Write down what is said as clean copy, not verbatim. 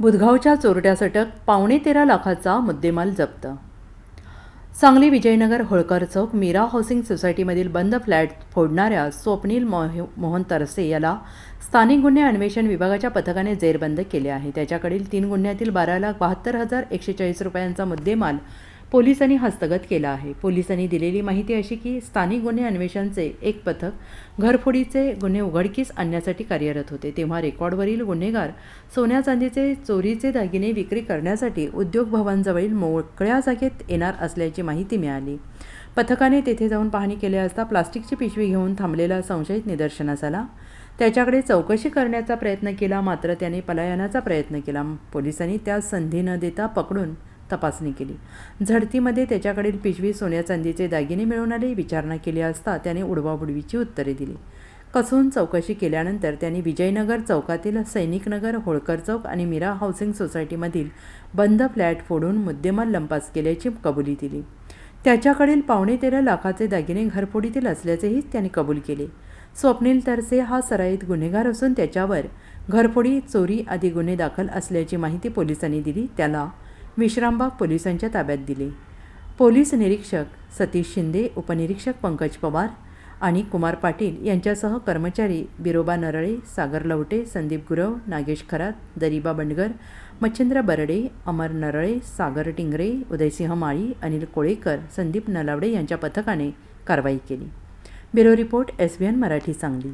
बुधगावच्या चोरट्यास अटक, 13.25 लाखाचा मुद्देमाल जप्त। सांगली विजयनगर होळकर चौक मीरा हाऊसिंग सोसायटीमधील बंद फ्लॅट फोडणाऱ्या स्वप्नील मोहन तरसे याला स्थानिक गुन्हे अन्वेषण विभागाच्या पथकाने जेरबंद केले आहे। त्याच्याकडील 3 गुन्ह्यातील 12,72,140 रुपयांचा मुद्देमाल पोलिसांनी हस्तगत केला आहे। पोलिसांनी दिलेली माहिती अशी की स्थानिक गुन्हे अन्वेषणचे एक पथक घरफोडीचे गुन्हे उघडकीस आणण्यासाठी कार्यरत होते, तेव्हा रेकॉर्डवरील गुन्हेगार सोन्या चांदीचे चोरीचे दागिने विक्री करण्यासाठी उद्योग भवनजवळील मोकळ्या जागेत येणार असल्याची माहिती मिळाली। पथकाने तेथे जाऊन पाहणी केली असता प्लास्टिकची पिशवी घेऊन थांबलेला संशयित निदर्शनास आला। त्याच्याकडे चौकशी करण्याचा प्रयत्न केला, मात्र त्याने पलायनाचा प्रयत्न केला। पोलिसांनी त्यास संधी न देता पकडून तपासणी केली। झडतीमध्ये त्याच्याकडील पिशवी सोन्या चांदीचे दागिने मिळून आले। विचारणा केली असता त्याने उडवाउडवीची उत्तरे दिली। कसून चौकशी केल्यानंतर त्यांनी विजयनगर चौकातील सैनिकनगर, होळकर चौक आणि मीरा हाऊसिंग सोसायटीमधील बंद फ्लॅट फोडून मुद्देमाल लंपास केल्याची कबुली दिली। त्याच्याकडील 13.25 लाखाचे दागिने घरफोडीतील असल्याचेही त्याने कबूल केले। स्वप्नील तरसे हा सराईत गुन्हेगार असून त्याच्यावर घरफोडी, चोरी आदी गुन्हे दाखल असल्याची माहिती पोलिसांनी दिली। त्याला विश्रामबाग पोलिसांच्या ताब्यात दिले। पोलीस निरीक्षक सतीश शिंदे, उपनिरीक्षक पंकज पवार आणि कुमार पाटील यांच्यासह कर्मचारी बिरोबा नरळे, सागर लवटे, संदीप गुरव, नागेश खरात, दरिबा बंडगर, मच्छिंद्र बरडे, अमर नरळे, सागर टिंगरे, उदयसिंह माळी, अनिल कोळेकर, संदीप नलावडे यांच्या पथकाने कारवाई केली। Bureau report, SBN Marathi, Sangli.